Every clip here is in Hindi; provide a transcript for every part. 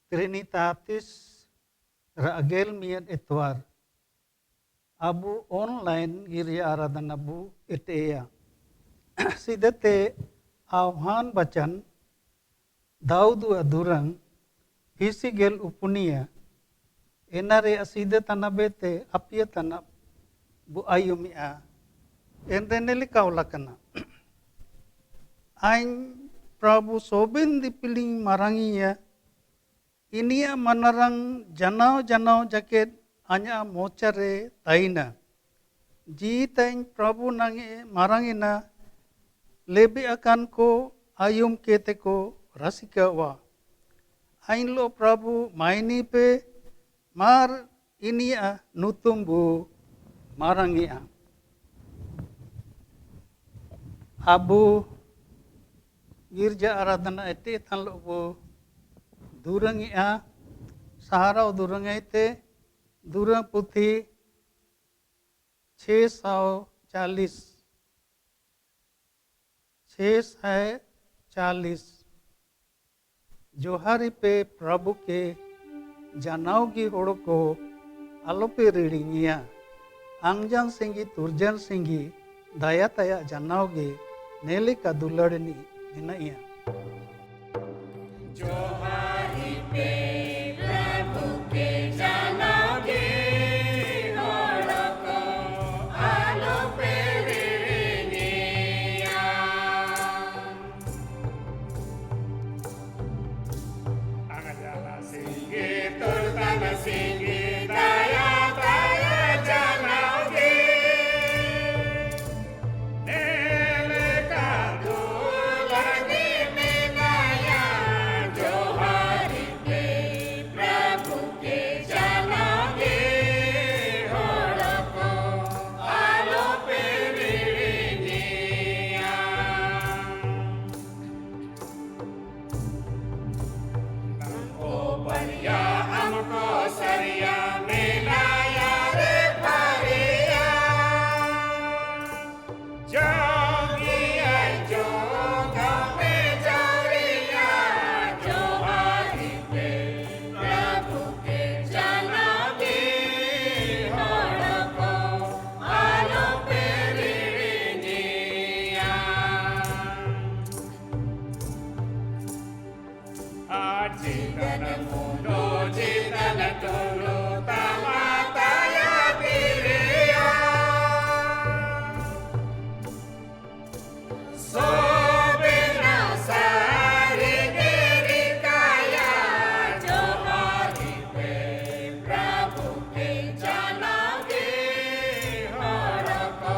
Trinitatis Raagel miat etwar. Abu online giri aradan abu eteya. Sidate Auhan bacan Daudu adurang hisigel upunia enare asida tanabete apia tanab bu ayumia enreneli kaulakana. Ain Prabu Sobin dipiling marangiya inia manarang janau jaket anya mochare taina. Ji tain Prabu nange marangina lebe akan ko ayum kete ko rasika wa. Ain lo Prabu maini pe mar inia nutumbu marangia. Abu girja aradana ete tan lo bo durangia sahara duranga ite durang puthi 640 Johari पे प्रभु के जनाओगी होड़ को आलोपे रीडिंगिया आंगजान सिंगी तुरजन सिंगी दया तया जनाओगे नेले का दुलड़नी दिनाइया जोहारी पे प्रभु के जनाओगे होड़ को आलोपे रीडिंगिया आंगजाना सिंगी तुरजन सिंगी दया तया जनाओगे नेले का दुलड़नी दिनाइया जोहारी पे प्रभु के जनाओगे होड़ को आलोपे रीडिंगिया हमको बढ़िया हमको सरिया मिलाया रे भारिया जोगी है जोगा में जोरिया जोहारी पे प्रभु के जनाओगे होड़ को आलोपे रीडिंगिया जीवन मुंडो जीवन टोलो तमाताया दिरिया सोबिना सारी गिरी काया जोहारी पे प्रभु के जनाओगे होड़ को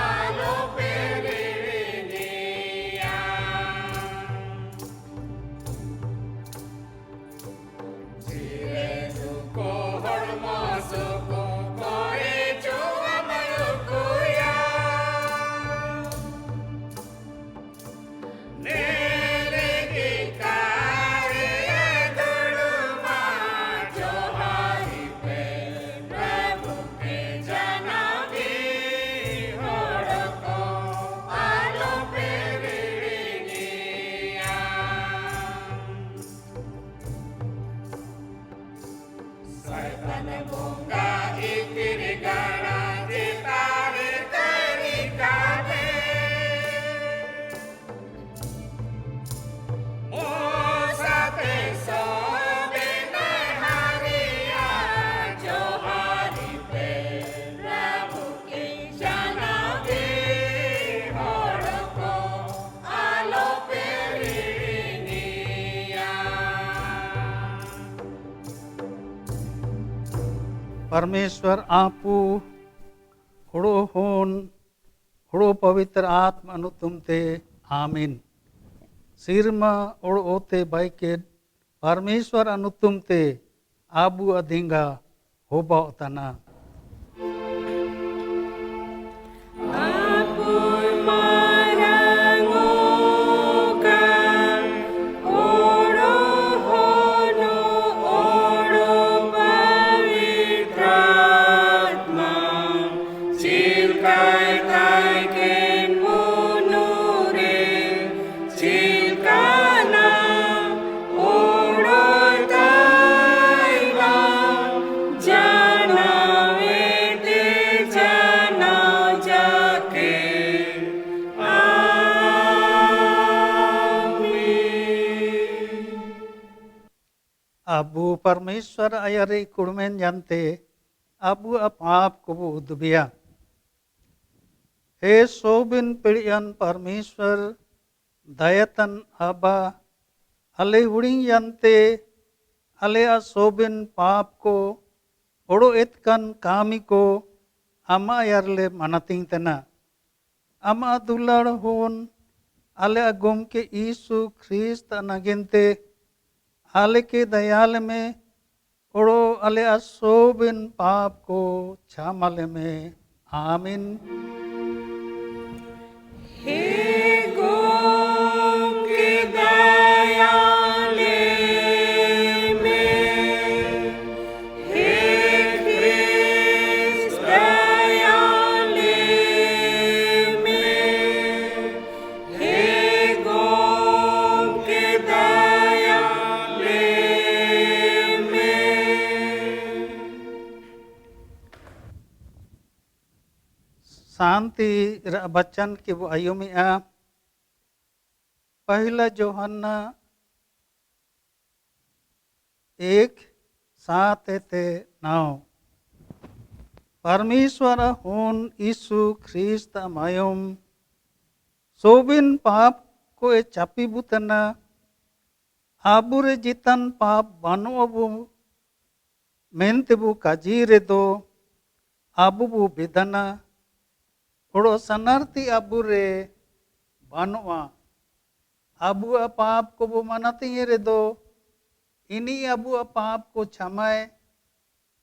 आलोपे रीडिंगिया Chile suko hormo suko kore chua mayukuya Nere gikare dhuruma Johari पे प्रभु के जनाओगे होड़ को आलोपे रीडिंगिया Saitan bunga ikiri gara ditare terikane Musate sobene haria Johari पे प्रभु के जनाओगे होड़ को आलोपे रीडिंगिया परमेश्वर आपू हुड़ो होन हुड़ो पवित्र आत्मा अनुतुमते आमीन सिरमा उड़ ओते बाइकेट परमेश्वर अनुतुमते आबू अधिंगा होबा तना Apun marangukan oro hono oro pavitratma silkai kai ken munure silkana oro ta Abu Parmeshwar ayare kurmen jante abu apap ko udbiya. He sobin pilihan Parmeshwar dayatan aba ale huding jante ale a sobin paap ko odo etkan kami ko ama ayarle manating tena. Ama dular hon ale agom ke Isu Christ anagente ale के दयाल में ओड़ो अले असोबिन पाप को छामले में आमीन. हे गोम के दयाले में, हे क्रिस्त दयाले में, हे गोम के दयाले में. शांति बच्चन की वो आयुमिया पहला जोहन्ना 1:7-9 परमेश्वर होन यीशु ख्रीस्त मायम सोबिन पाप को ए चापी बुतना आबुरे जितन पाप बानो अबु मेहनत बु काजीरे दो आबु बु बिदना ओड़ो सनारती आबुरे बानोआ आबु पाप को बु मनाती रे दो इनी आबु पाप को छमाए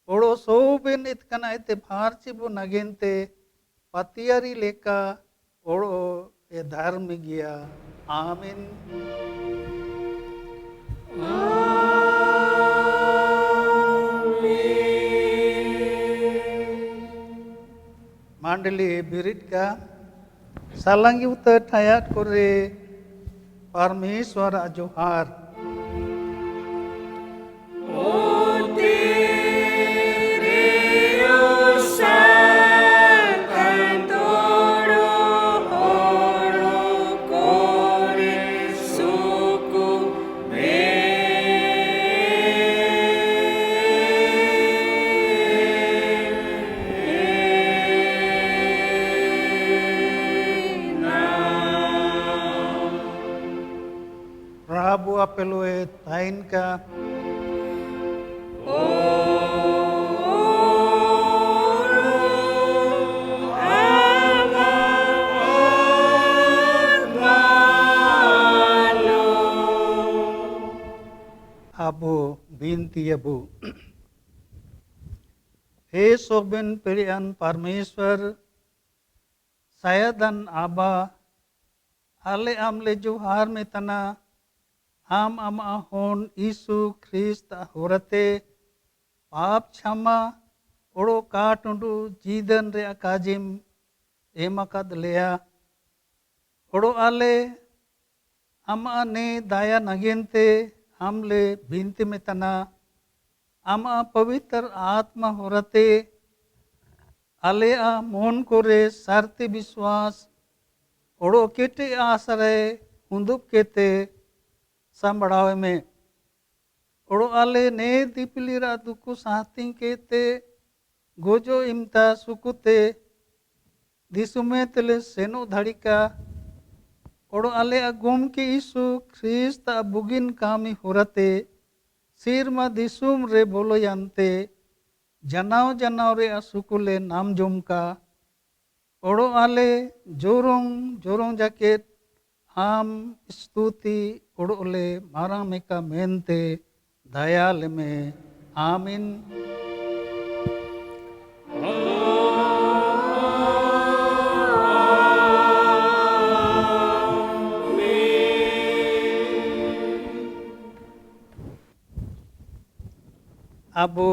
ओड़ो सोबिन इतकना इते फारची बु नगेंते पतियारी लेका ओड़ो ए धर्म गया आमीन. मंडली बिरिट का सालंगी उतर ठायात करे परमेश्वर जोहार. O तेरे संतोरो ओरो कोरे सुकु Prabu apeloe tain ka abu binti abu. हे सोबिन पिरियन परमेश्वर सायदन आबा आले आमले जोहार में तना आम अमा होन यीशु ख्रीस्त होरते पाप क्षमा ओड़ो काटुंडु जीदन रे अकाजिम एमकद लेया ओड़ो आले अमा ने दाया नगेंते हमले बिनती में तना आमा पवित्र आत्मा होरते आले आ मोन कोरे सारते विश्वास ओड़ो केटे आसरे हुंदुप केते संबड़ावे में ओड़ो आले ने दीपलीरा दुकु साहतिंग केते गोजो इमता सुकुते दिसुमे तले सेनो धड़िका ओड़ो आले अगुम के यीशु ख्रीस्त बुगिन कामी होरते सीरमा दिसुम रे बोलो यांते जनाव जनाव रे असुकुले नाम जुमका ओड़ो आले जोरों जोरों जाकेट आम स्तुति ओड़ोले मारा मेका मेनते दयाल में आमीन. Abu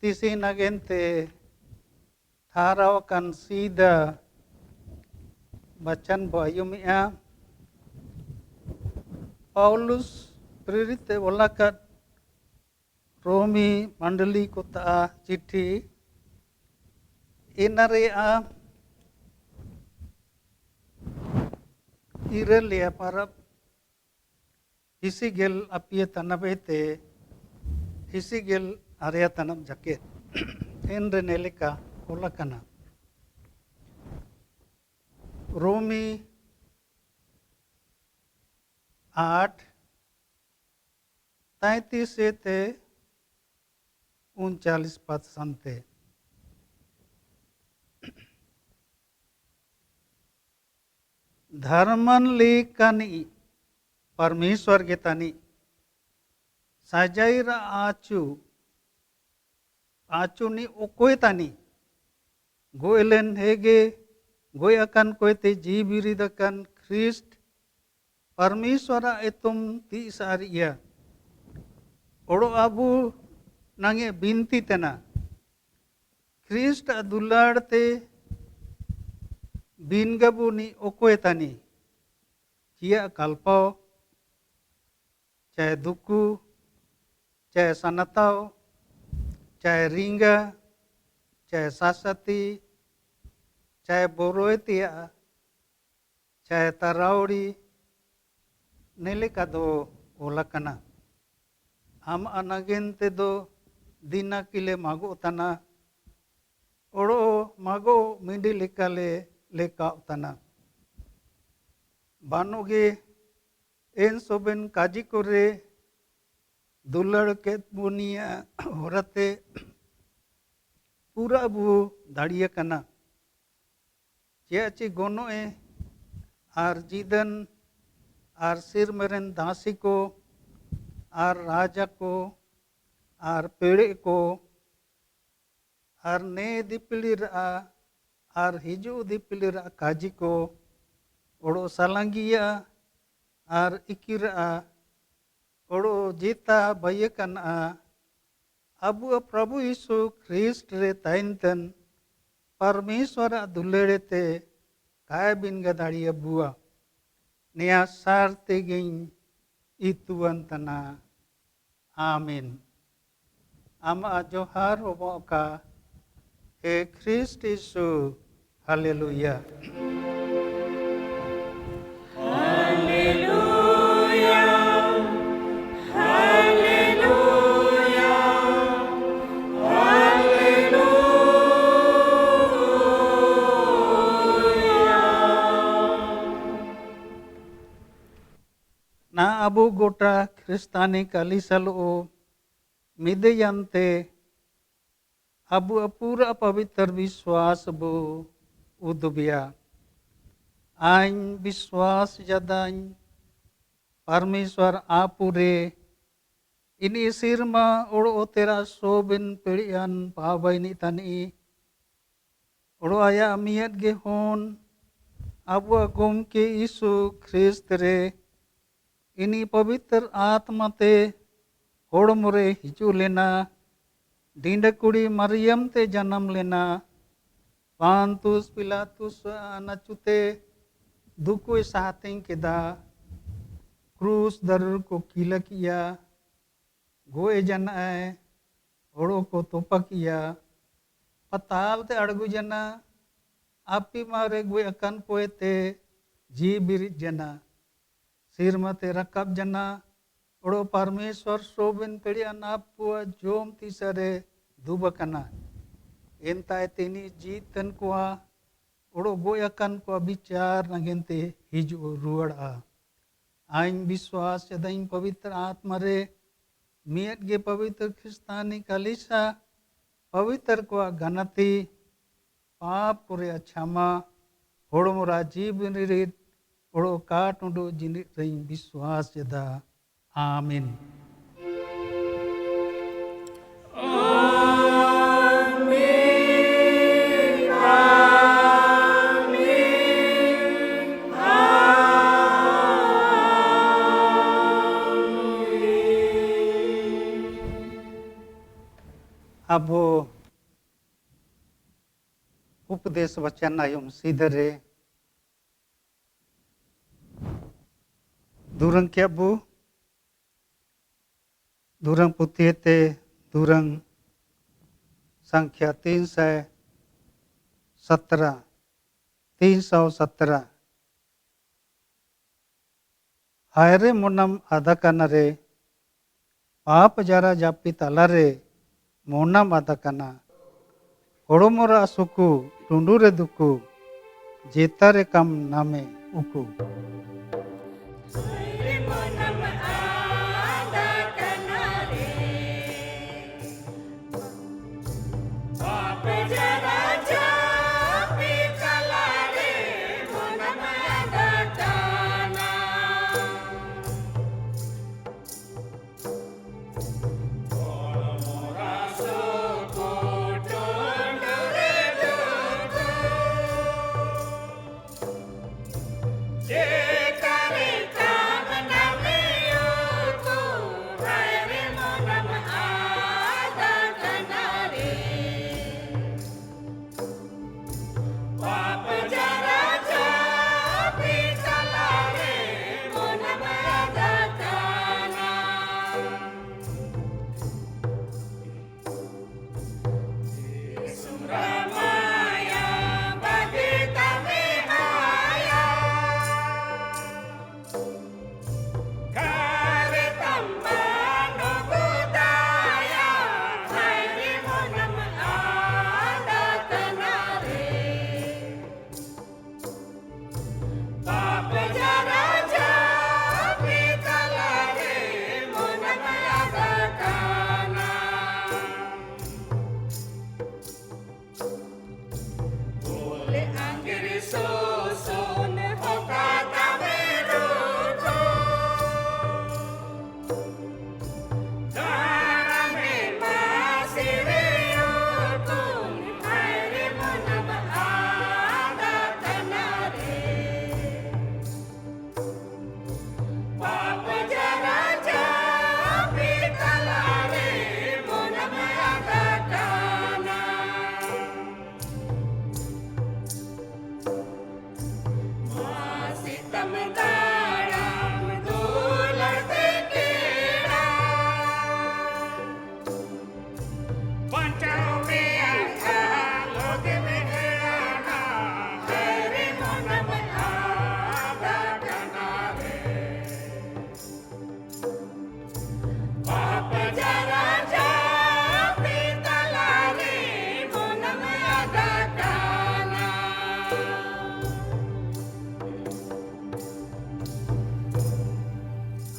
tisi nagente tharawakan sida बचन बायुमिया पौलुस प्रेरित वलाकत रोमी मंडली को ता चिट्ठी इनरे आ इरलिया परब Hisigel apie tanabete hisigel area tanam jaket enre nelika olakana Romi 8:33 से 39 पद संते धर्मन लेखनी परमेश्वर के तनी साजाइर आचू नी ओकोय तनी गोयलेन हेगे गोय अकन कोयते जीविरिदकन ख्रिस्ट परमेश्वर एतुम ती सारिया ओड़ो अबू नंगे बिनती तना ख्रिस्ट दुलाड़ते बिनगबुनी ओकोय तनी चिया कल्पो चाहे दुकु चाहे सनताओ चाहे रिंगा चाहे सासती चाहे बोरोतिया चाहे तराउड़ी नेलिका दो ओलकना हम अनगिन ते दो दीना किले मागो तना ओड़ो मागो मिंडी लिकाले लेका तना बानुगे एन सोबेन काजी कोरे दुलड़ के बुनिया होरते पूरा बु दाड़िया कना चे गोनो ए आर जीदन आर सिर मेरन दासी को आर राजा को आर पेड़े को आर ने दिपिली रा आर हिजू दिपिली रा काजी को ओड़ो सालंगिया आर इकिरा ओड़ो जीता भयकन अबु प्रभु यीशु ख्रिस्ट रे ताइनतन परमेश्वर दुलेड़े ते काय बिन गदाड़िया बुआ निया सार तेगिन इतुअन तना आमीन आमा जोहार होबोका हे ख्रिस्ट यीशु हालेलुया ना अबु गोटा क्रिस्तानी कलिसलो मिदयंते अबु पूरा पवित्र विश्वास बो उदबिया आइन विश्वास जदाइन परमेश्वर आपुरे इनी सिरमा ओड़ो तेरा सोबिन पिड़ियन पावैनी तनी ओड़ो आया अमियत गे होन अबु गुम के यीशु ख्रिस्त रे इनी पवित्र आत्मा ते होड़मुरे हिजू लेना डींडकुड़ी मरियम ते जन्म लेना पांतुस पिलातुस नचुते दुको साहतें केदा क्रूस दरुर को कीला किया गोए जना ओड़ो को तोपा किया पताल ते अड़गु जना आपी मारे गोए अकन पोए ते जी बिरित जना सिर मते रकब जना ओड़ो परमेश्वर शोभिन पेड़िया नापुआ जोम तीसरे दुबकना एंता तेनी जीतन कुआ ओड़ो गोयकन को विचार नगेंते हिजु रुअड़ा आइन विश्वास जदाइन पवित्र आत्मा रे मियत गे पवित्र ख्रिस्तानी कलिसा पवित्र को गणति पाप पुरे क्षमा होड़मुरा जीवन रीत ओड़ो काट उडो जिनित रही विश्वास जदा आमीन अब उपदेश वचन आयुम सीधरे durang kia bu durang putih te durang संख्या 317 हायरे मोनम आदा काना रे पाप जरा जापी ताला रे मोनम आदा काना होड़ोमोरा सुकु टुंडू रे दुकु जेता रे कम नामे उकु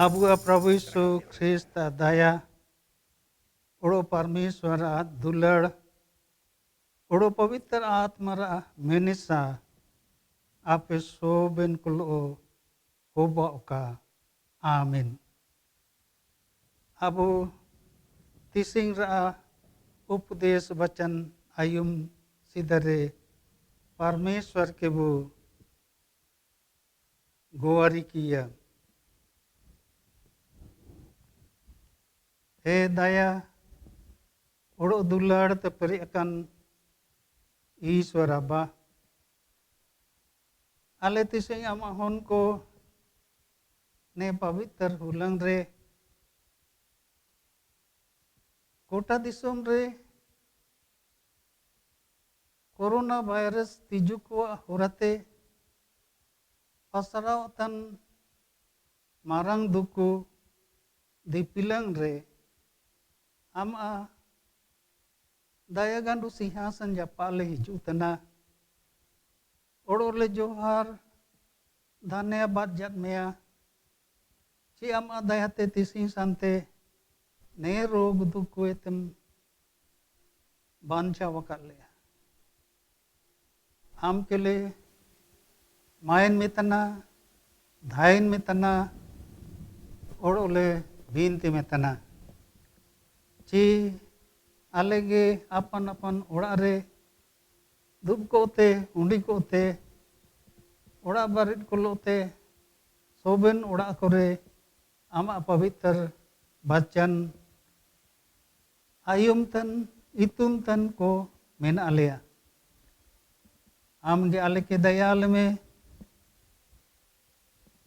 अबुआ प्रभु यीशु ख्रिस्त दया ओड़ो परमेश्वर दुलड़ ओड़ो पवित्र आत्मा मेनिसा आपे सोबेन कुलो होबा का आमीन अबु तिसिंग रा उपदेश वचन आयुम सिदरे परमेश्वर के बु गोवारी किया हे दया ओड़ो दुलाड़ ते परियकन ईश्वर अब्बा आले तिसिंग आमा होन को ने पवित्र हुलंग रे कोटा दिसोम रे कोरोना वायरस तिजु को होरते pasaraw tan marang duku dipilang re ama daya gandu sihasan japale hiju tana orole johar धन्यवाद जत मेया ची ama daya te tising sante ne rog duku etem bancha wakale am kele main mitana dhain mitana orole binti mitana ची alege apan apan oड़ा रे दुब कोते उंडी कोते ओड़ा बारिट कोलोते सोबेन ओड़ा करे आमा पवित्र वचन आयुम तन इतुम तन को मेन आलेया आम गे आले के दयाल में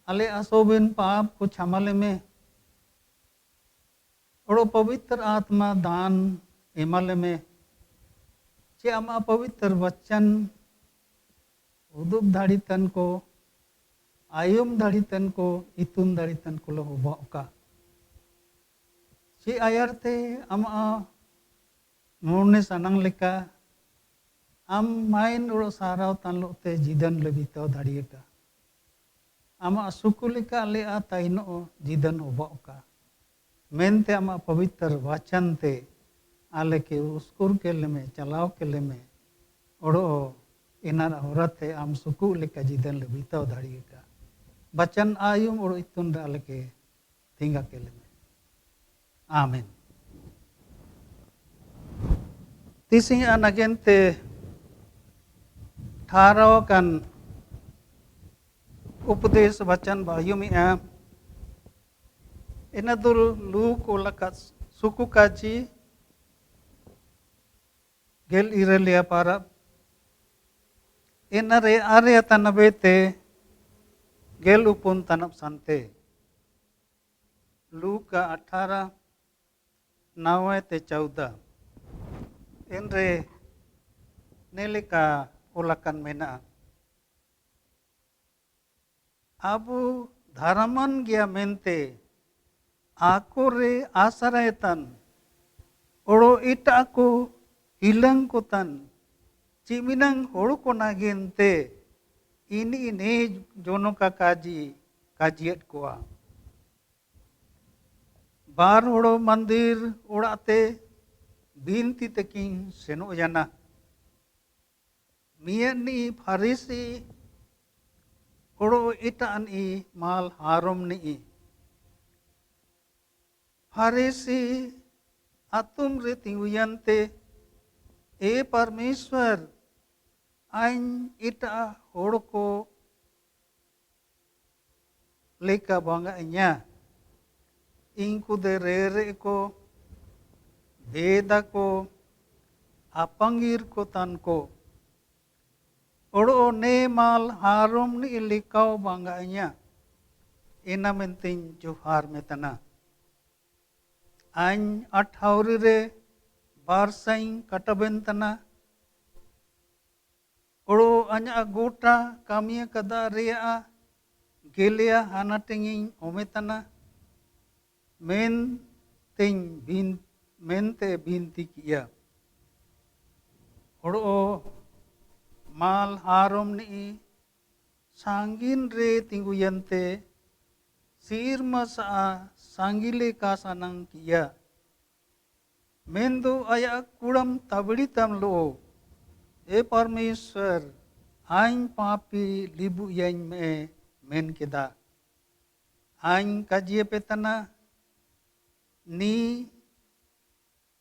आले असोबेन पाप को छमाले में ओड़ो पवित्र आत्मा दान एमाले में चे आमा पवित्र वचन उदुब धाड़ी तन को ayum daritan ko itun daritan ko lo ka. Si ayarte ama nurne sanang leka am main uro sarau tanlo te jidan lebitau darieka. Ama sukulika le ataino jidan ka. Mente ama pavitr वचन ते आले के उसकुर के लेमे चलाव के लेमे ओड़ो इनार औरते आम सुकु लेका जिदन ले बीताव धाड़ी का वचन आयुम ओड़ो इतुन डाल के थिंगा के लेमे आमीन तीसिंग अनगेन ते ठाराव kan उपदेश वचन बायुमी आ Inadur lu kolakas suku kaji gel irelia para inare area tanabete gel upun tanap sante lu ka 18 9 te 14 enre nelika olakan mena abu dharaman gya mente aku re asarayatan oro ita aku hilang kutan ciminang horo ko nagente ini jono ka kajiat koa bar horo mandir orate binti teking seno jana miani farisi horo ita ani mal harom ni Farisi atum reti uyante e परमेश्वर ain ita horko leka banga nya inku de rere ko beda ko apangir ko tan ko odo ne mal harum ni likau banga nya ina menting johar metana Ain 18 re barsaing katabentana oro anya gota kamia kada rea gelia hanatinging ometana mente binti kia oro mal harom ni sangin re tinguyante sirma sa sangile ka sanang kia mendo aya kuram tabditam lo e परमेश्वर ain papi libu yang me men keda ain kajie petana ni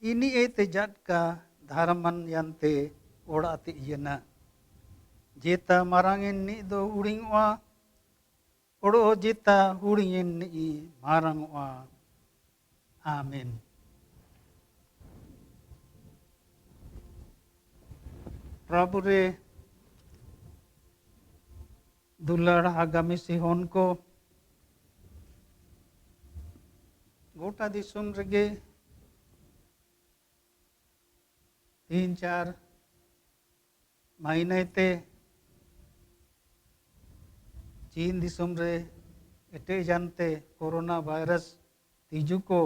ini tejat ka dharaman yante orati yena jeta marangin ni do uringwa Odo jita huringin ni marang wa. Amin. Prabhu re dular agami sihon ko gota disum rege 3-4 महीने ते चीन दिसम रे एटे जानते कोरोना वायरस तीजु को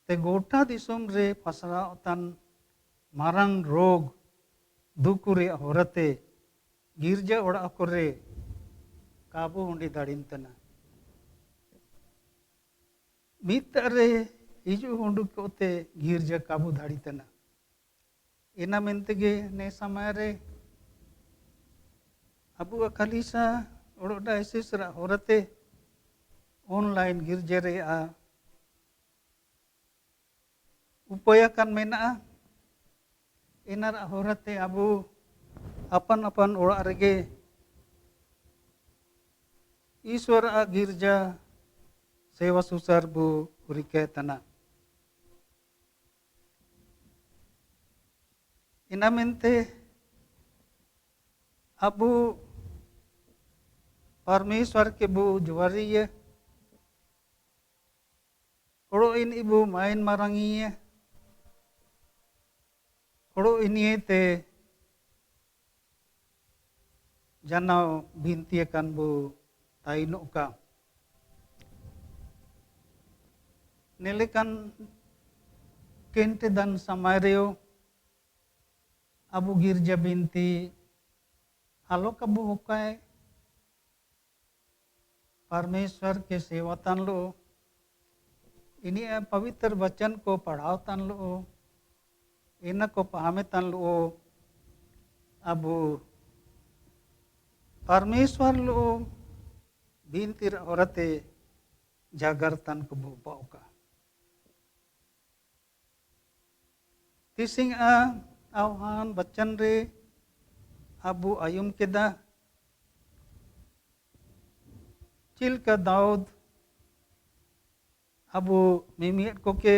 ते गोटा दिसम रे फसरा तन मारंग रोग दुकुरे होरते गिरजा ओड़ा करे काबू हुंडी दाड़िन तना मित रे हिजु हुंडु कोते गिरजा काबू दाड़ी तना इना मेंतगे ने समय रे Abu Kalisa oroda isisra horate online girjere a upayakan mena inar horate abu apan ora rege ईश्वर आ गिरजा सेवा सुसर बु हुरिके तना इना मेंते अबु परमेश्वर के बु जुवारिये ओड़ो इन इबु माइन मारंगिये ओड़ो इनिये ते janau binti akan bu tainuka. Nilikan kente dan samario abu girja binti halo kabu hukai परमेश्वर के सेवतन लो इन्हीं पवित्र वचन को पढ़ावतन लो इन को पाहमेतन लो अब परमेश्वर लो बिनती औरते जागरतन को भूपाओ का तिसिंग आह्वान बच्चन रे अबू आयुम केदा चिल्का दाऊद अबू मिमियत को के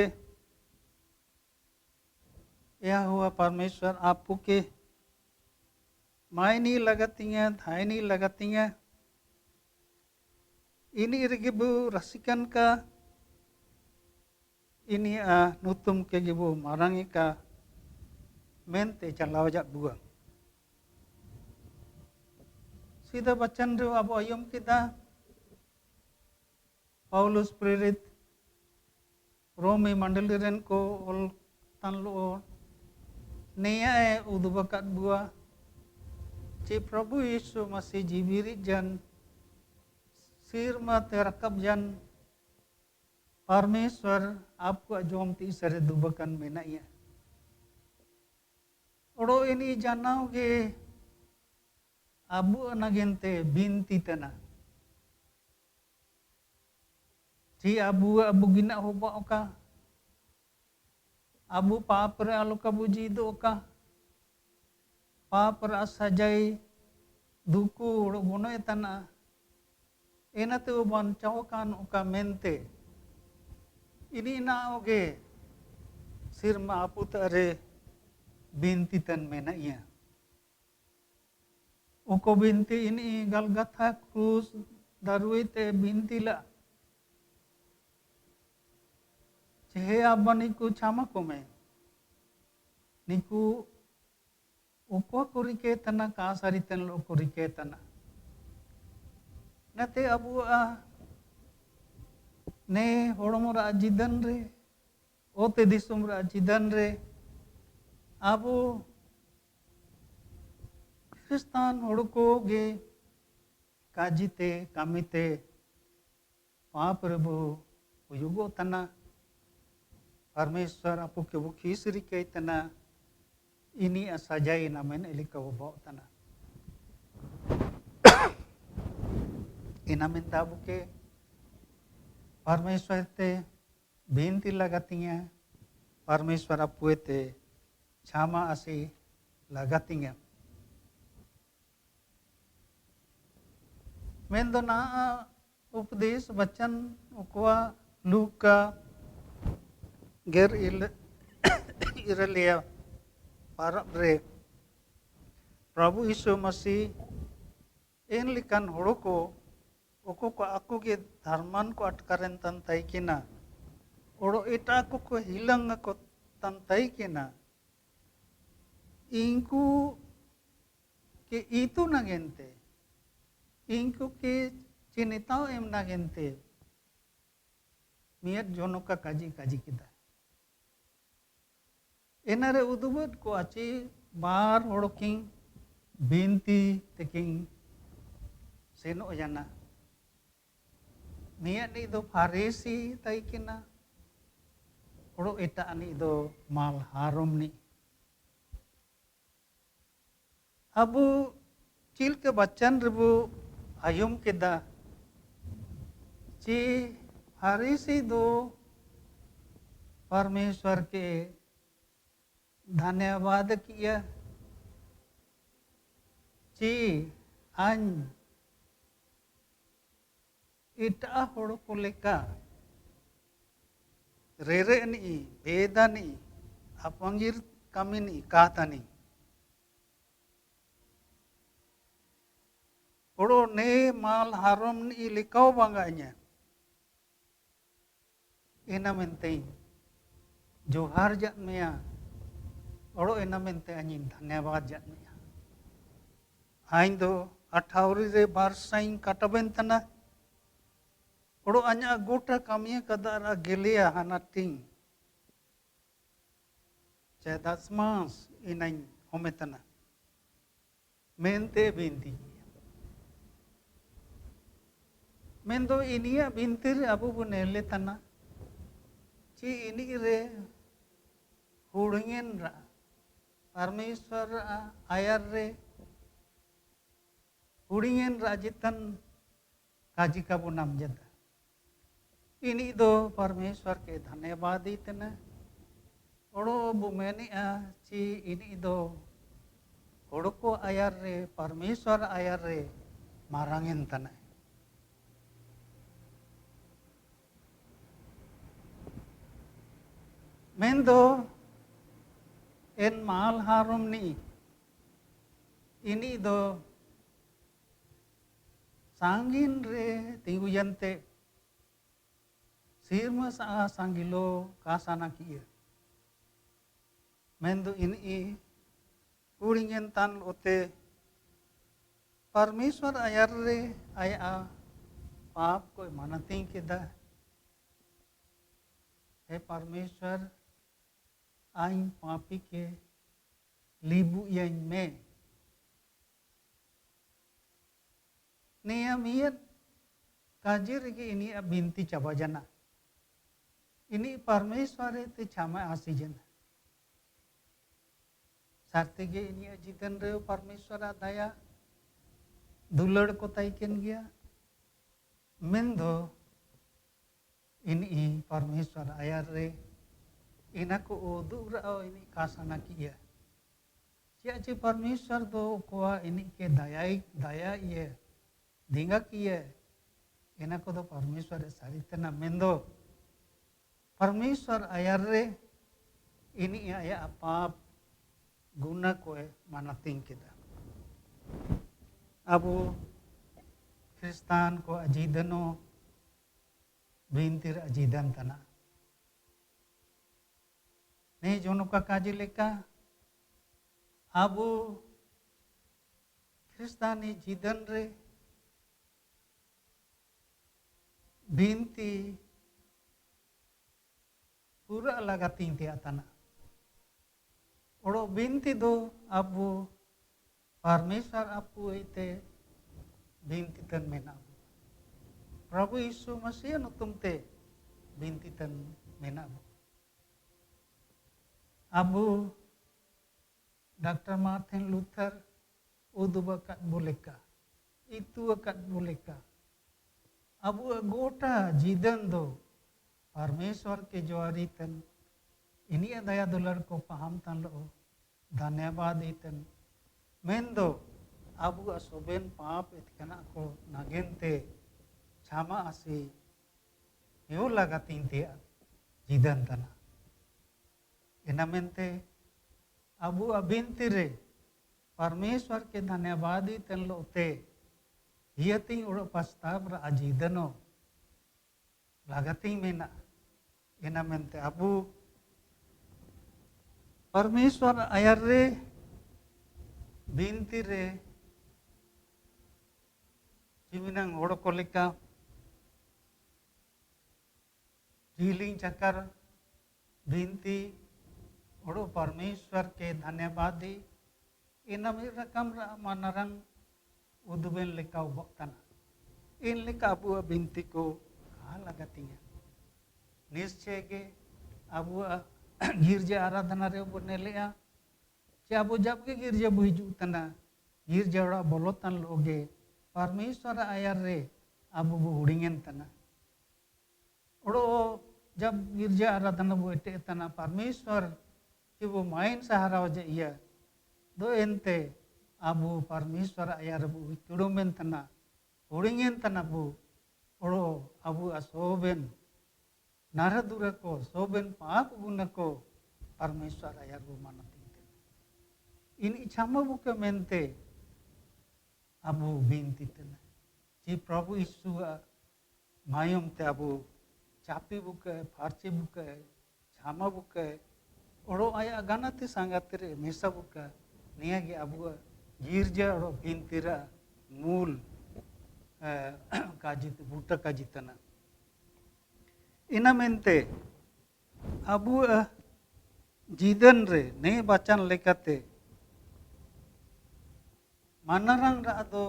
यह हुआ परमेश्वर आपको के माय नहीं लगती हैं धाय नहीं लगती हैं इन्हीं रिगिबू रसिकन का इन्हीं नुतुम के गिबू मारंगी का मेंते चलाव जात बुआ सीधा बच्चन रे अब अयम किदा पाउलुस प्रेरित रोमी मंडली रेन को ओल तन लो नेया उदबकत बुआ चे प्रभु यीशु मसीह जीवित जन सिर मत रकब जन परमेश्वर आपको जोम तीसरे दुबकन में नहीं है ओडो इनी जानाओगे अबू नगिनते बिनती तना जी अबू अबू गिना होबा ओका अबू पाप रे आलो कबू जी दो ओका पाप रा सजाई दुकु ओडो बोनो तना एनाते उबन चौकान ओका मेंते इनी ना ओगे सिर मा आपू तरे बिनती तन में नहीं है उको बिनती इनी गलगथा क्रूस दारुइते बिनती ला चहे अब्बा निकू छामा को में निकू उको कुरिके तना कासारी तन लो कुरिके तना नते अबू ने होड़मोरा जिदन रे ओते दिसुमरा जिदन रे अबू क्रिस्तान होड़को गे काजिते कामिते पाप रे बो युगो तना परमेश्वर आपू के वो खीसरी के तना इनी सजाई ना मैंने लिखा वो बहुत तना इना में ताबू के परमेश्वर ते बेनती लगाती हैं परमेश्वर आपू ते क्षमा आसी लगाती हैं मैं तो ना उपदेश वचन उकवा लूका ger irelia para re Prabhu Yesu Masih en likan horoko oko ko aku ke dharman ko atkaran tantai kina oro eta ko hilang ko tantai kina ingku ke itu na gente ingku ke cinitao em na gente miat jono ka kaji kita एनारे उदुबत को अच्छी बार होड़किंग बिनती तेकिंग सेनो जाना निया नी दो फारेसी ताई किना होड़ो एटा नी दो माल हारोम नी अबू चिल के बच्चन रेबू आयुम केदा ची फारेसी दो परमेश्वर के धन्यवाद किया ची अन इटा होड़ को लेका रेरे नी बेदा नी अपंगिर कमी नी कहता नी होड़ो ने माल हारम नी लिखाओ बांगाnya ina mentei जोहार जात मेया ओड़ो एना मेनते अनिन धन्यवाद जात मेया आइन दो अठावरी रे बार साइन काटाबेन तना ओड़ो अन्या गोटा कामिया कदारा गेलिया हाना टिंग चेदास मास इनाइन होमेतना मेंते बिंती मेंदो इनिया बिंती रे अबु बु नेले तना ची इनी रे हुड़ंगेन रा परमेश्वर आयर रे हुड़ंगेन राजितन काजी का बु नाम जदा इनी दो परमेश्वर के धन्यवाद इतना ओड़ो बु मेनिया ची इनी दो ओड़ो को आयर रे परमेश्वर आयर रे मारांगेन तना मेंदो एन माल हारुम नी इनी दो सांगिन रे तिंगुयंते सिरमा सा सांगिलो कासाना किया मेंदो इनी उड़िंगेन तान ओते परमेश्वर आयर रे आया पाप को मनती किदा हे परमेश्वर आइन पापी के लिबु yang में नियमित काजिर के इनी बिनती चबा जना इनी परमेश्वर ते क्षमा आसीजन सारते के इनी जितन रे परमेश्वर दया दुलड़ को ताइकेन गया मेंदो इनी परमेश्वर आयर रे इना को उदुग रहा इनी कासाना किया क्या ची परमेश्वर दो कोआ इनी के दया ये दिंगा किया इना को दो परमेश्वर सारी तना मेंदो परमेश्वर आयर रे इनी आया पाप गुना को मानतिंग किदा अबो क्रिस्तान को अजीदनो बिनतिर अजीदन तना नहीं जोनो का काजी लेका अबो क्रिस्तानी जीदन रे बिनती पूरा लगाती थे आतना ओड़ो बिनती दो अबो परमेश्वर आपू इते बिनती तन मेना प्रभु यीशु मसीह नु तुमते बिनती तन मेना अबू डॉक्टर मार्टिन लूथर उदुबकत बोलेका इतुअकत बोलेका अबू गोटा जीदन दो परमेश्वर के जवारी तन इनी दया दुलर को पहाम तन लो धन्यवाद इतन मेन दो अबू असोबेन पाप इतकना को नागेनते क्षमा आसी यो लगाती थे जीदन तना इनामेंते अबू अबिनती रे परमेश्वर के धन्यवाद तन लोते हियती उड़ो पस्ताब रा अजीदनो लागती मेना इनामेंते अबू परमेश्वर आयर रे बिनती रे जीवनंग ओड़ो को लेका जीलिंग चक्कर बिनती ओड़ो परमेश्वर के धन्यवाद दी इन रकम मानरंग उदुबेन लेका उबक्तना इन लेका अबू बिनती को कहा लगाती है निश्चय के अबू गिरजा आराधना रे बने लिया चे अबू जब के गिरजा बुझू तना गिरजा ओड़ा बोलोतन लोगे परमेश्वर आयर रे अबू बु हुड़िंगेन तना ओड़ो जब गिरजा आराधना बु एटे तना परमेश्वर कि वो माइन सहारा हो जाइए दो एंते अबू परमेश्वर आयर बु किड़ुमेन तना हुड़िंगेन तना बु ओड़ो अबू असोबेन नारदुर को सोबेन पाप गुण को परमेश्वर आयर बु मानती इन इच्छामा बु के मेनते अबू बिनती तना जी प्रभु यीशु मायम ते अबू चापी बुके फारची बुके छामा बुके ओड़ो आया गानाते सांगाते रे मेसा बुका निया गे अबू गिरजा ओड़ो बिनतीरा मूल काजी बूटा काजी तना इना मेनते अबू जीदन रे ने बचन लेकाते मानरंग रा दो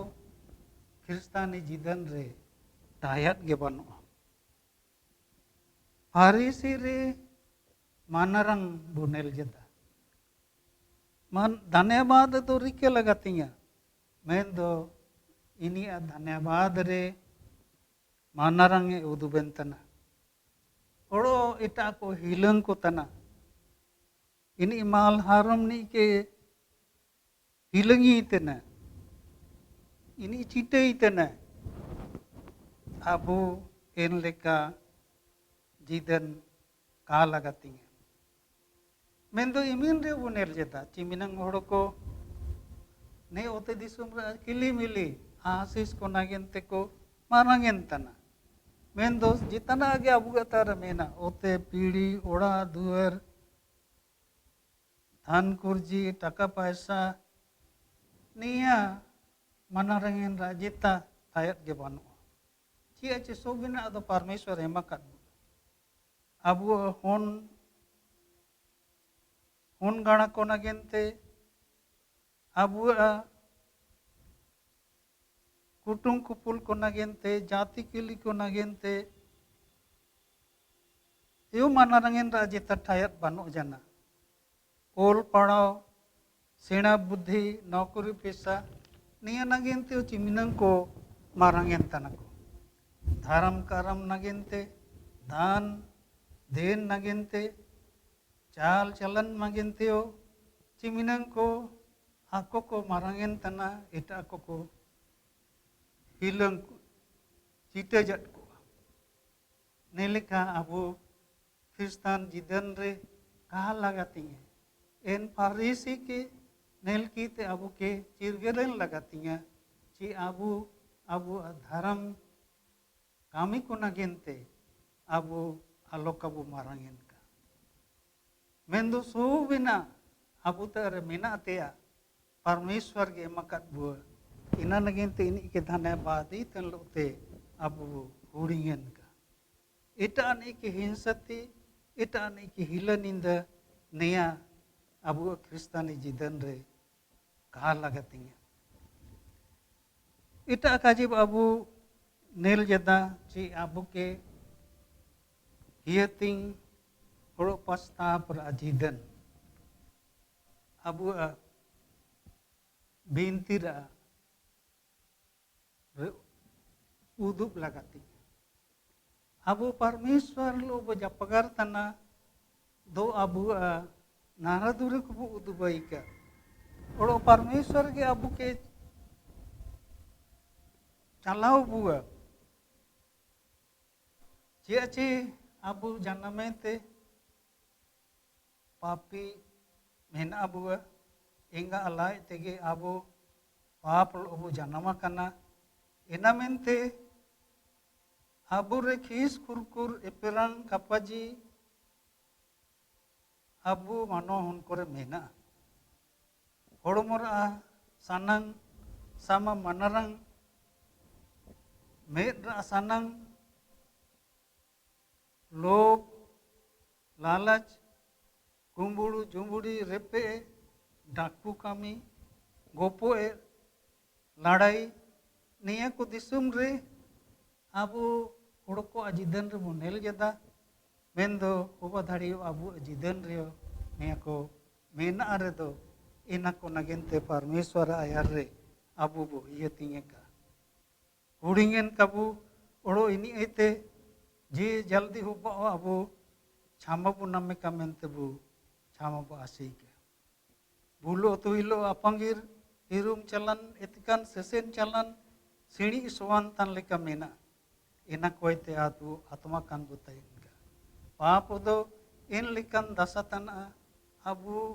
खिस्तानी जीदन रे तायत गे बनुआ फारिसी रे मानरंग बुनेल जदा मन धन्यवाद तो रिके लगातिया मेन दो इनी धन्यवाद रे मानरंग उदुबेन तना ओड़ो इटा को हिलंग को तना इनी माल हारम नी के हिलंगी तना इनी चिटे तना अबू इन लेका जीदन का लगातिया मेंदो इमिन रे बुनेल जता चिमिनंग होड़ को ने ओते दिसुम रे किली मिली आशीष को नागेंते को मारांगेन तना मेंदो जितना आगे अबू गतार मेना ओते पीढ़ी ओड़ा दुआर धन कुर्जी टाका पैसा निया मानारंगेन राजिता थायत गे बानुआ ची चे सोबिना अदो परमेश्वर एमाकाद अबू होन गाना को नागेंते अबू कुटुम कुपुल को नागेंते जाति किली को नागेंते यो मानारंगेन राजिता थायत बानु जाना ओल पढ़ाओ सेना बुद्धि नौकरी पेशा निया नागेंते चिमिनंग को मारांगेन तनको धर्म करम नागेंते दान देन नागेंते चाल चलन नागेंते ओ चिमिनंग को आको को मारांगेन तना इटा को हिलंग चिटे जट को नेलेका अबू खिस्तान जीदन रे कहा लगाती है एन फारिसी के नेल की ते अबू के चिरगेरन लगाती हैं ची अबू धर्म कामी को नागेंते अबू आलोक अबू मारांगेन का मेंदो सो बिना अबू तर मेना तेया परमेश्वर के मकत बुआ इना नागेंते इनी के धन्यवाद ही तन लोते अबू हुड़िंगेन का इटा ने के हिंसती इटा ने के हिलनिंद नया अबू क्रिस्तानी जीदन रे कहा लगाती इटा काजिब अबू नेल जदा ची अबू के हियतिंग होड़ो पस्ता पर जीदन अबू बिनती रा उदुप लगाती अबू परमेश्वर लो बजापगार तना दो अबू नारादुरे को उदुबाई का और परमेश्वर के अबू के चलाओ बुआ चे अबू जन्मे ते पापी मेना बुआ इंगा अलाय तेगे अबू पाप अबू जन्मा कना इना मेनते अबू रे खीस कुरकुर एपेरंग कापाजी अबू मानो हुन करे मेना होड़मोरा सानंग sama manarang medra sanang लोभ लालच कुंबुड़ू जुंबुड़ी रेपे डाकू कामी गोपोए लड़ाई निया को दिसुम रे आबू उड़को अजिदन रे मुनेल जदा मेंदो उबा धाड़ी आबू अजिदन रे निया को मेना रे दो इना को नगेंते परमेश्वर आयार रे आबू बो ये तिंगे का उड़िंगेन काबू उड़ो इनी ऐते जी जल्दी हुबा अबू छामा बु नमे का मेंते बु छामा बु आसी के बुलो तो हिलो अपंगिर हिरुम चलन इतकान सेसेन चलन सिणी सोवान तन लेका मेना इना कोयते आतु आत्मा कान बुताई इनका पाप दो इन लिकन दसतन Abu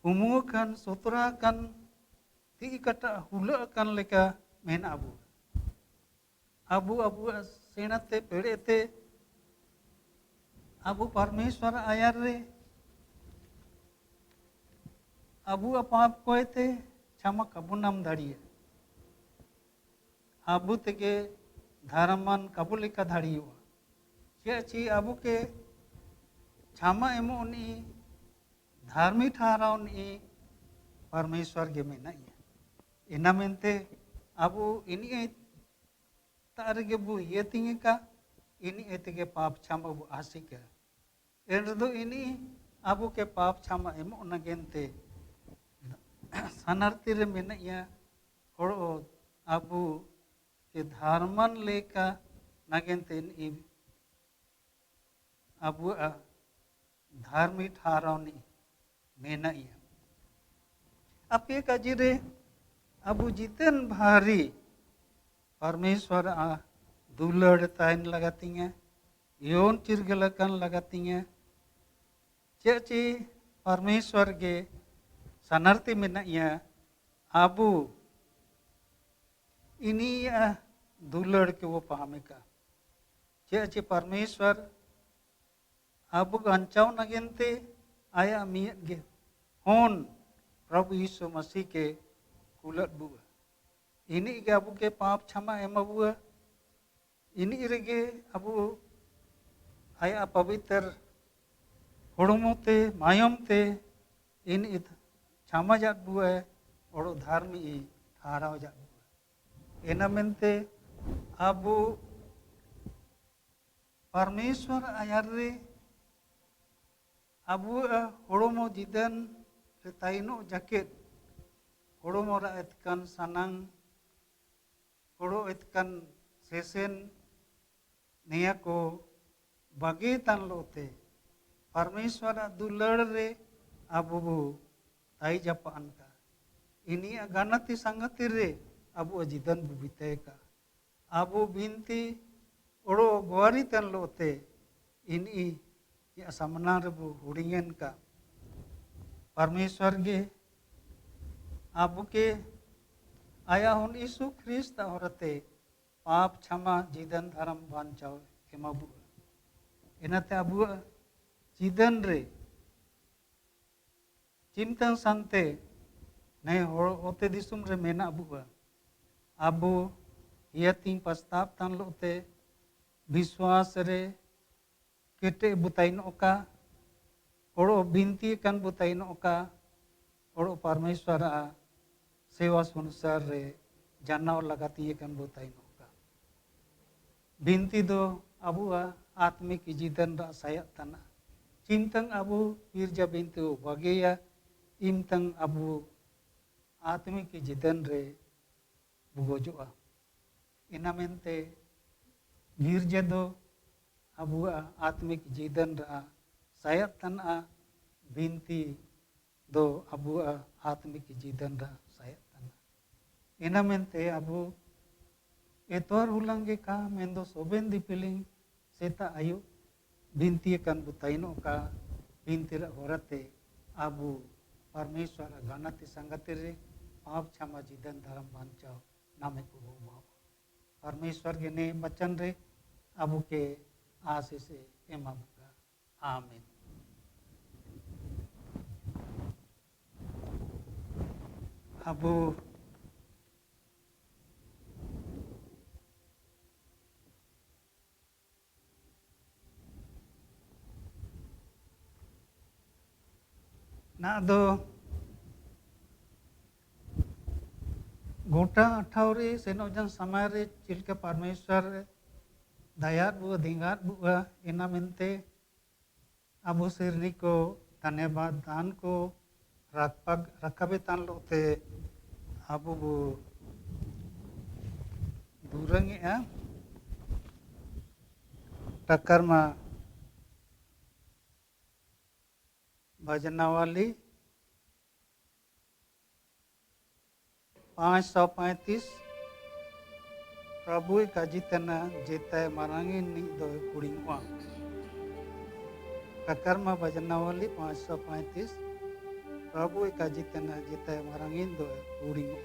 उमु kan sotra kan ti kata hula kan leka men abu abu senate pedete abu परमेश्वर आयार रे abu apa koete chama kabunam दाड़िए Abu तेगे धर्मन कबूलिका धाड़ियों चे ची आबू के छामा एमो नी धार्मिक ठहराव नी परमेश्वर के मेना इना मेनते आबू इनी तारगे बु ये तिंगे का इनी एतेगे पाप छामा बु आसिका एंडो इनी आबू के पाप छामा एमो नगेनते सनर्ती रे मेना होड़ो आबू के धर्मन लेका नगेनते इन आबू धार्मिक ठहरावनी मेना अपे काजिरे आबू जितन भारी परमेश्वर दुलड़ ताइन लगातींगे योन चिरगलकन लगातींगे चे परमेश्वर के सनर्ती मेना आबू इनी दुलड़ के वो पामेका चे परमेश्वर आबू अंचाव नगेनते आया मियत गे होन प्रभु यीशु मसीह के कुलत बुआ इनी के आबू के पाप क्षमा एम बुआ इनी रेगे आबू आया पवित्र होड़मोते मायमते इनी क्षमा जात बुआ और धार्मी ठहराव जात बुआ एना मेनते आबू परमेश्वर आयार रे आबू होड़मो जिदन ताइनो जैकेट होड़मो रा एतकन सनंग होड़ो एतकन सेसेन निया को बगे तन लोते परमेश्वर दुलड़ रे आबू ताई जापान का इनी गणति संगति रे आबू जिदन बुबिते का आबू बिनती ओड़ो गुआरी तन लोते इनी या सामना रे बु हुड़ियन का परमेश्वर के आबू के आया हुन यीशु ख्रिस्त औरते पाप क्षमा जीदन धर्म बांचाव एमाबू इनाते आबू जीदन रे चिंतन संते ने होते दिसुम रे मेना आबू आबू ये तीन प्रस्ताव तन लोते विश्वास रे केटे बुताइन ओका ओड़ो बिनती कन बुताइन ओका ओड़ो परमेश्वर सेवा संसार रे जानव लगाती कन बुताइन ओका बिनती दो अबू आत्मिक जीवन रा सायत तना चिंतन अबू पीरजा बिनती बगेया इमतंग अबू आत्मिक जीवन रे बुगोजुआ इना मेनते गिरजा दो अबू आत्मिक जीवन रा सायत तना बिनती दो अबू आत्मिक जीवन रा सायत तना इना मेनते अबू एतवार हुलंगे का मेंदो सोबेन दिपिलिंग सेता आयु बिनती कन बुताइनो का बिनती रा होरते अबू परमेश्वर गणति संगति रे पाप क्षमा जीवन धर्म बांचाओ नामे को भोमा परमेश्वर के ने वचन रे अबू के आशीष एमाबुका आमीन अबू ना दो गोटा अठावरी सेनोजन समय रे चिलका परमेश्वर दयात बुआ धिंगात बुआ इना मेनते अबू सिरनी को धन्यवाद दान को रखबे तान लोते अबू बु दूरंगे टक्कर मा भजनावाली 535 प्रभु काजितना जेता मारांगे निक दो कुड़ीवा टक्कर मा भजनावाली 535 प्रभु काजितना जेता मारांगे दो कुड़ीवा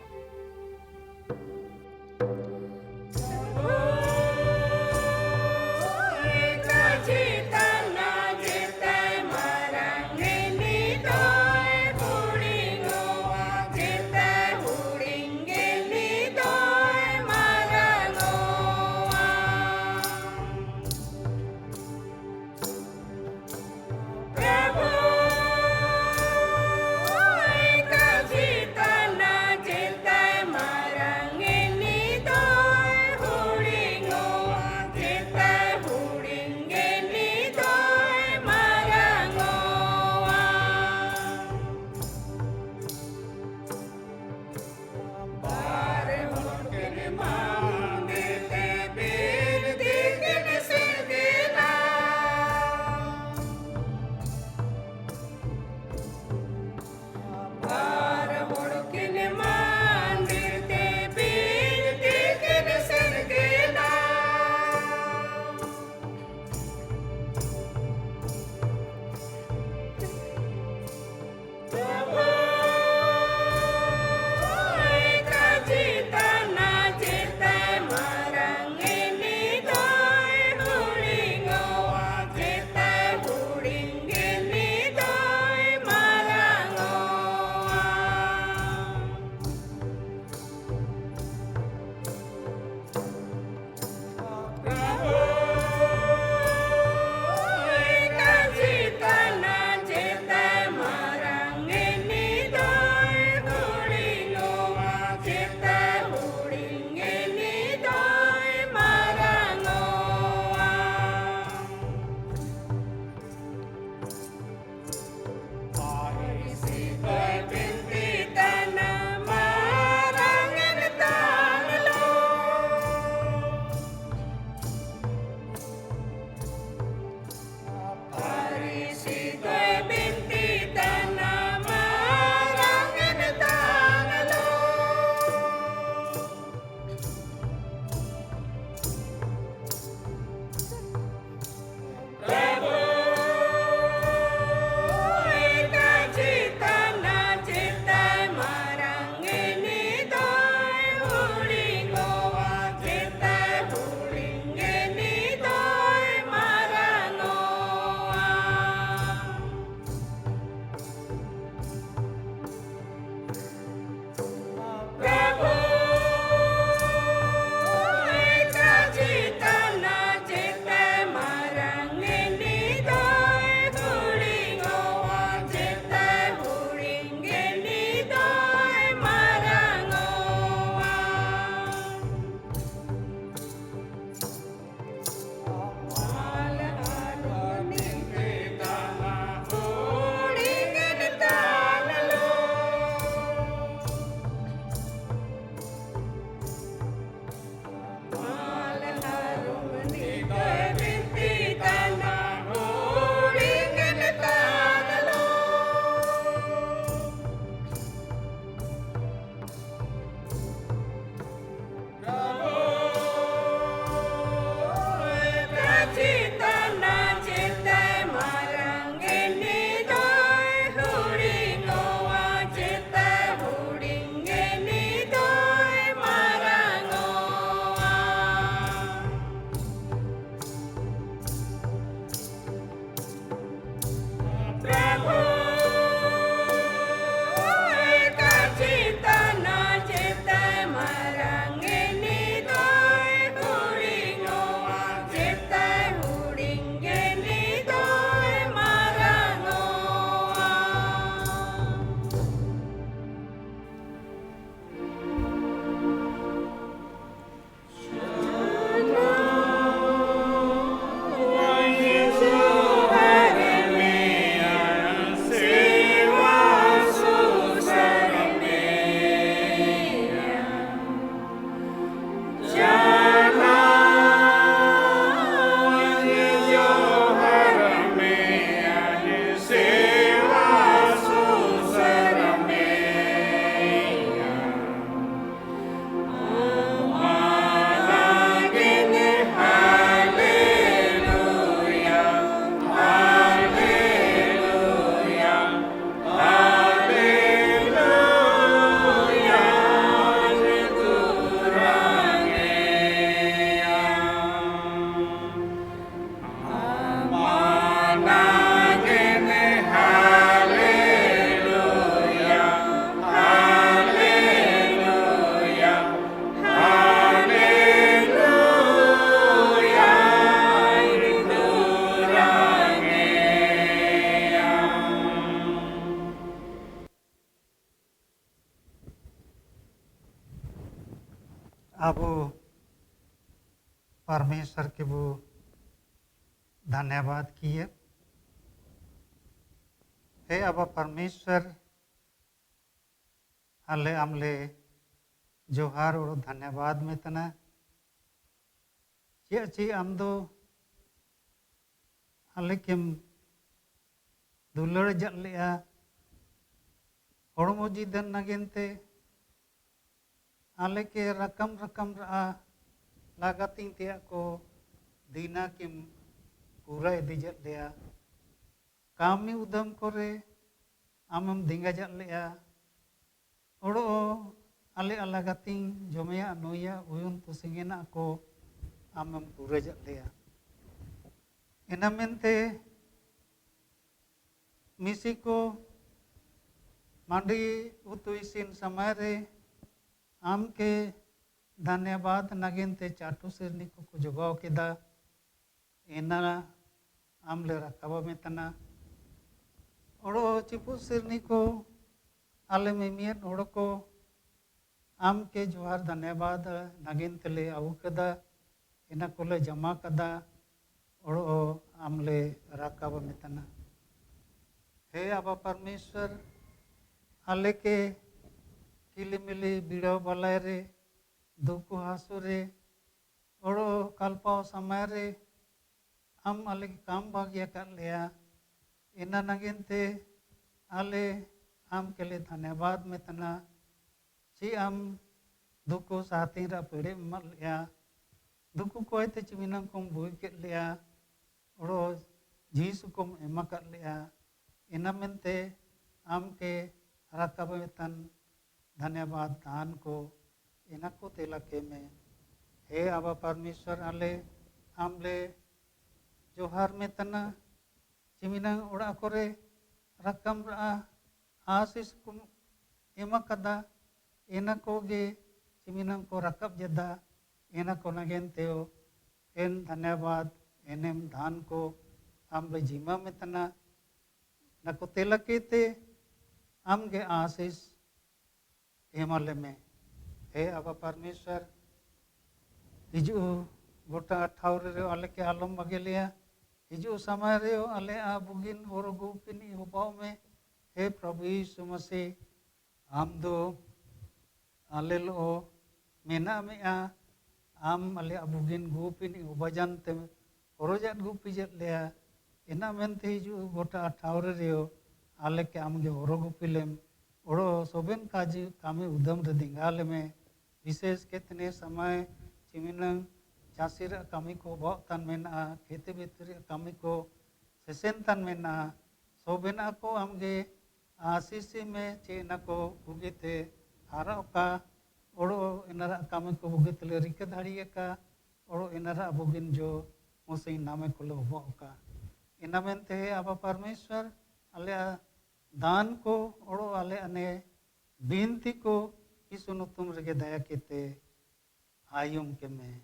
अब परमेश्वर के वो धन्यवाद किए। हे अब परमेश्वर अल्ले अमले जोहार और धन्यवाद में तना ची आम दो अल्ले किम दुलड़ जल लिया हड़मो जीदन नगिनते अल्ले के रकम रकम रहा लागतिंग तिया को दीना किम पूरा इदी जल लिया कामी उदम करे आमम दिंगा जल लिया ओड़ो अले अलगातिंग जोमेया नोया उयुन तुसिंगेना को आमम पूरा जल लिया इना मेनते मिसी को मांडी उतु इसिन समय रे आम के धन्यवाद नगिनते चाटू सिरनी को जोगाव केदा इना आमले रकाबा में तना ओड़ो चिपु सिरनी को आले में मियत ओड़ो को आम के जोहार धन्यवाद नगिन तेले आउ कदा इना कोले जमा कदा ओड़ो आमले रकाबा में तना हे आबा परमेश्वर आले के किलिमिली बिड़ाव बलाय रे दुखु हासु रे ओड़ो कल्पाव समय रे आम आले के काम भाग्य कर लिया इना नगिनते आले आम के लिए धन्यवाद में तना ची आम दुखु साथी रा पेड़े मल लिया दुखु कोई ते चिमिनम को बुई के लिया ओड़ो जीसु को एमा कर लिया इना मेनते आम के रकाब में तन धन्यवाद दान को इना को तेला के में हे आबा परमेश्वर आले आमले जोहार में तना चिमिना उड़ा करे रकम रा आशीष को एमा कदा इना को गे चिमिना को रकब जदा इना को नगेन तेओ इन धन्यवाद एनेम दान को आमले जीमा में तना न को तेला के ते आम गे आशीष एमाले में हे आबा परमेश्वर हिजू गोटा ठाउर रे आले के आलम बगे लिया हिजू समय रे आले आ बुगिन और गुपिनी होबाव में हे प्रभु यीशु मसीह आम दो आले लो मेना में आम आले बुगिन गुपिनी होबाजन ते परोजात गुपी जत लिया इना मेनते हिजू गोटा ठाउर रे आले के आम गे होरो गुपिलेम ओड़ो सोबेन काजी कामी उदम रे दिंगाले में विशेष कितने समय चिमिनंग चासीर कामी को बहुत तन मेना खेती बेतरी कामी को सेसेन तन मेना सोबेना को आमगे आशीषी में चेना को बुगिते हारा का ओड़ो इनरा कामी को बुगिते ले रिके धाड़िए का ओड़ो इनरा बुगिन जो मुसे नामे को लो का इना मेनते है आबा परमेश्वर आले दान को ओड़ो आले अने बिनती को इसुनु तुम रगे दया केते आयुम के में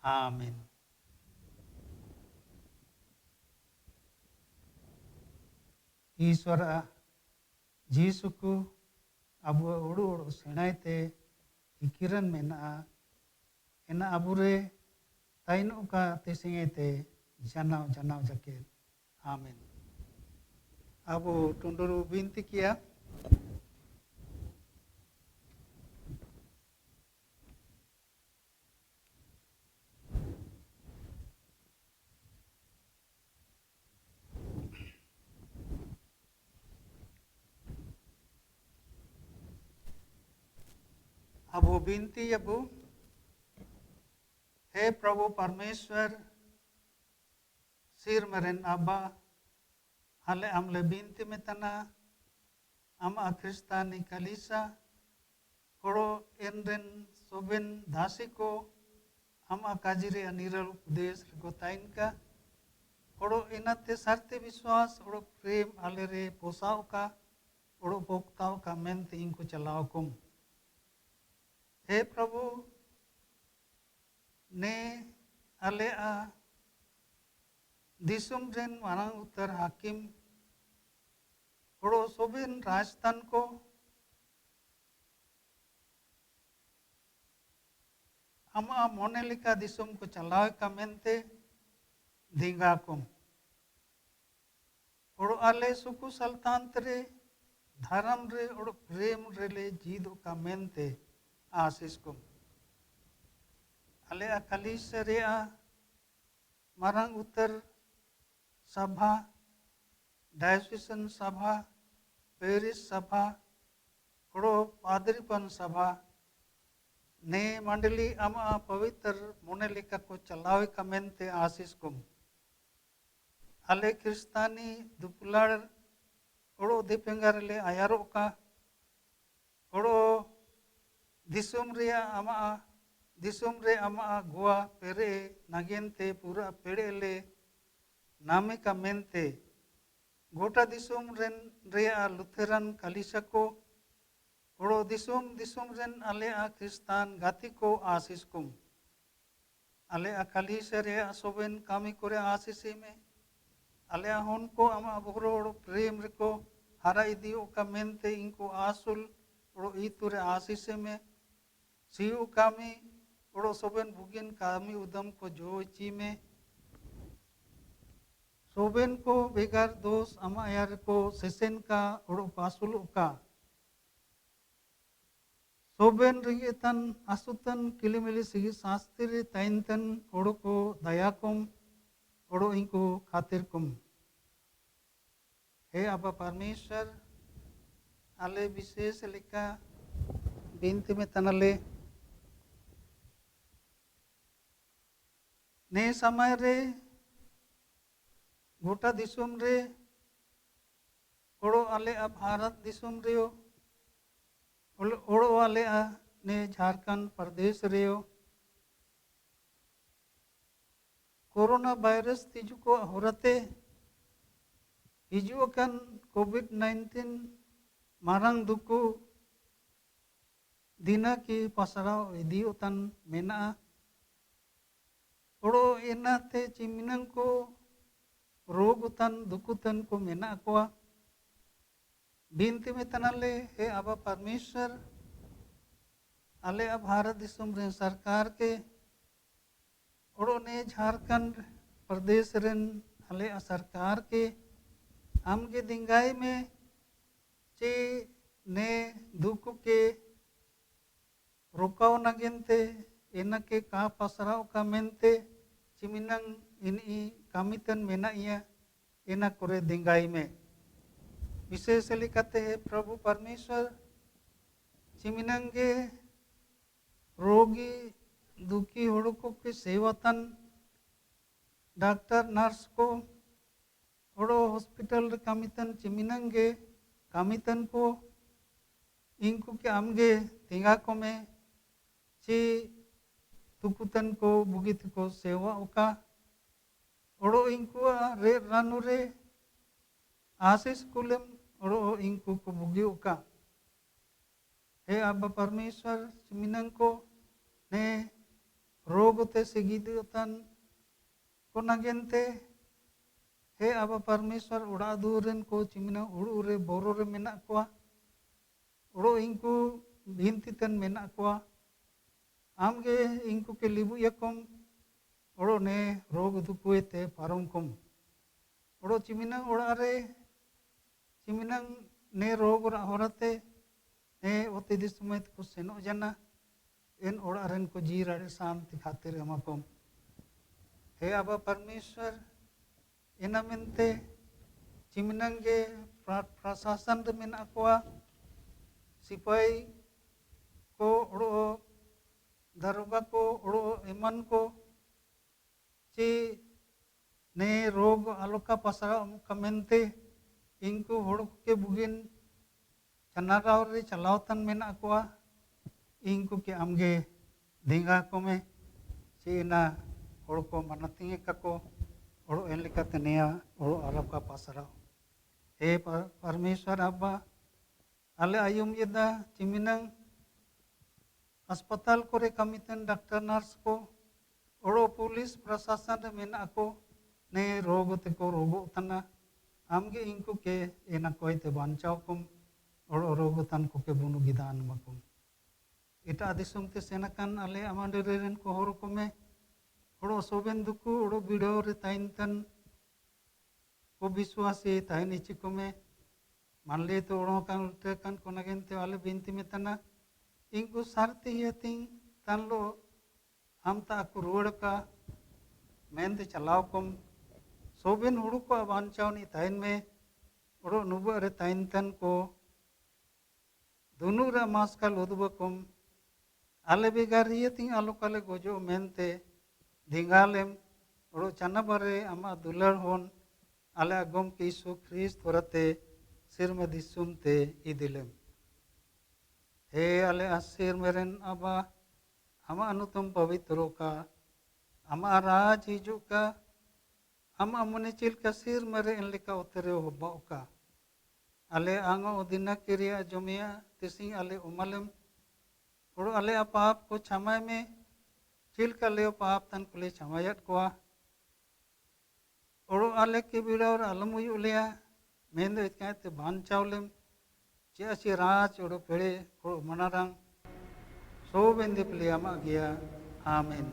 आमीन। ईश्वर जीसु को अब उड़ू उड़ू सेनाते इकिरन में ना इना अबुरे ताइनो का तिसिंगेते जनाव जनाव जके आमीन। अब टुंडुरु बिनती किया अब वो बिनती अब हे प्रभु परमेश्वर सिर मरेन अब्बा हाले आमले बिनती में तना आम अक्रिस्तानी कलीसा होड़ो एनरेन सोबेन दासी को आम काजिरे अनिरल उपदेश गोताइन का होड़ो इनाते सरते विश्वास होड़ो प्रेम आले रे पोसाव का होड़ो पोक्ताव का मेनते इनको चलाओ कुम हे प्रभु ने आले दिसुम रेन मारांग उत्तर हाकिम होड़ो सोबेन राजस्थान को आमा मोने लेका दिसुम को चलावे का मेनते दिंगा कुम ओड़ो आले सुकु सल्तानत रे धर्म रे ओड़ो प्रेम रे ले जीदो का मेनते आशीष कुम आले कलिस रे मारंग उत्तर सभा डायोसिसन सभा पेरिस सभा ओड़ो पादरीपन सभा ने मंडली आमा पवित्र मोने लेका को चलावे का मेनते आशीष कुम आले क्रिस्तानी दुपलाड़ ओड़ो दीपेंगर ले आयारो का ओड़ो दिसुम रे आमा गुआ पेरे नागेनते पूरा पेड़े ले नामे का मेनते गोटा दिसुम रेन रे लुथेरन कलिसा को ओड़ो दिसुम रेन आले क्रिस्तान गाती को आशीष कुम आले कलिसा रे सोबेन कामी करे आशीष में आले होन को आमा बोरो ओड़ो प्रेम रे को हरा इदियो का मेनते इनको आसुल ओड़ो इतुरे आशीष में सियु कामी ओड़ो सोबेन बुगिन कामी उदम को जोची में सोबेन को बेगार दोष आमा यार को सेसेन का ओड़ो पासुल का सोबेन रिगेतन आसुतन किलिमिली सिगी शास्त्री ताइंतन ओड़ो को दयाकुम ओड़ो इनको खातिर कुम हे अबा परमेश्वर आले विशेष लेका बिनती में तनले ने समय रे गोटा दिसुम रे ओड़ो आले भारत दिसुम रेयो ओड़ो आले ने झारखंड प्रदेश रेयो कोरोना वायरस तीजु को होरते हिजुअकन कोविड-19 मारंग दुकु दिना की पसराव इदियोतन मेना ओड़ो एनाते चिमिनंग को रोगुतन दुकुतन को मेना कोआ बिनती में तनाले हे आबा परमेश्वर आले भारत दिसुम रे सरकार के ओड़ो ने झारखंड प्रदेश रेन आले सरकार के आमगे दिंगाई में चे ने दुख के रोकाव नगेनते एना के का पसराव का मेनते चिमिनंग इनी कामितन मेना इया एना करे दिंगाई में विशेष लिखते हैं प्रभु परमेश्वर चिमिनंगे रोगी दुखी होड़को के सेवतन डॉक्टर नर्स को ओड़ो हॉस्पिटल रे कामितन चिमिनंगे कामितन को इनको के आमगे तिंगा को में ची तुकुतन को बुगित को सेवा उका ओड़ो इनको रे रानु रे आशीष कुलम ओड़ो इनको को बुगी उका हे अब्बा परमेश्वर चिमिनंग को ने रोगते सिगिदतन को नगेनते हे अब्बा परमेश्वर उड़ा दूरन को चिमिना उड़ू रे बोरो रे मेना कोआ ओड़ो इनको भिनतितन मेना कोआ आमगे इनको के लिबु यकम ओड़ो ने रोग दुकुएते पारम कुम ओड़ो चिमिनंग उड़ा रे चिमिनंग ने रोग होरते ने ओते दिसमेत को सेनो जना इन ओड़ा रेन को जी रड़े शांति खातिर एमाकुम हे अब्बा परमेश्वर इना मेनते चिमिनंगे प्रशासन रे मेना कोआ सिपाही को ओड़ो दरोगा को ओड़ो एमन को ची ने रोग आलोका पसरा कमेंते इनको होड़ के बुगिन चनाराव रे चलावतन मेना कोआ इनको के आमगे दिंगा को में चीना होड़ को मनतिंगे kako ओड़ो एन लेकाते नेया ओड़ो आरब का पासराव हे परमेश्वर अब्बा आले आयुम यदा चिमिनंग अस्पताल को रे कमितन डॉक्टर नर्स को ओड़ो पुलिस प्रशासन रे मेना को ने रोग ते को रोगो तना आमगे इनको के एना कोइते बांचाव कुम ओड़ो रोग तन को के बुनु गिदान मकुम ᱮᱴᱟᱜ ᱫᱤᱥᱚᱢ ᱛᱮ ᱥᱮᱱ ᱟᱠᱟᱱ ᱟᱞᱮ ᱟᱢᱟᱰᱮᱨᱮ ᱨᱮᱱ ᱠᱚ ᱦᱚᱲ ᱠᱚ ᱢᱮ ᱦᱚᱲ ᱥᱚᱵᱮᱱ ᱫᱩᱠᱩ ᱦᱚᱲ ᱵᱤᱰᱟᱹᱣ ᱨᱮ ᱛᱟᱦᱮᱱ ᱛᱟᱱ को विश्वासी ताहनी चिको में मान लिए तो उड़ो कान उल्टे कान को नगेन ते वाले बिनती में तना इनको सारते ही तिंग तन लो हम ता को रोड का मेन ते चलाओ कम सोबेन उड़ो को बांचाओ नी ताहन में उड़ो नुबा रे ताहन तन को दोनों रा मास का लोदबा कम आले बेगार ये तिंग आलो काले गोजो मेन ते धिंगालेम उड़ो चना बारे अमा दुलर होन आले अगम के यीशु ख्रीस्त वरते सिरमा दिसुम ते इदिलेम हे आले आसिर मेरन अबा आमा अनुतम पवित्रो का आमा राज हिजु का आमा मने चिल का सिर मेरे इनलिका उतरे होबा का आले आंगो उदिना किरिया जमिया तिसिंग आले उमलम उड़ो आले पाप को क्षमा में चिल का ले पाप तन कुले क्षमायत कोआ ओड़ो आले के बिड़ावर अलमुई उलिया मेंदो इतकाते बान चावलेम चेसी राज ओड़ो पेड़े ओड़ो मनारंग सो बेंदे प्लिया मा गया आमीन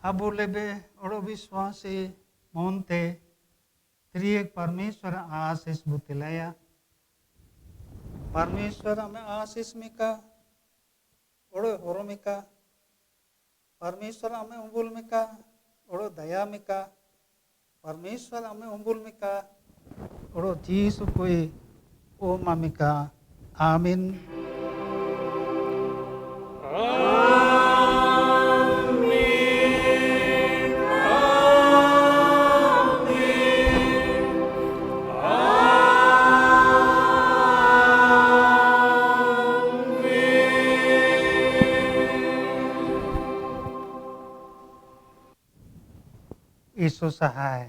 अबो लेबे ओड़ो विश्वासी मोनते त्रिएक परमेश्वर आशीष बुतिलया परमेश्वर हमें आशीष मिका ओड़ो होरो मिका परमेश्वर हमें उंबुल मिका ओड़ो दया मिका परमेश्वर हमें उंबुल मिका ओड़ो जीसु कोई ओ मामिका आमीन ईशु सहाय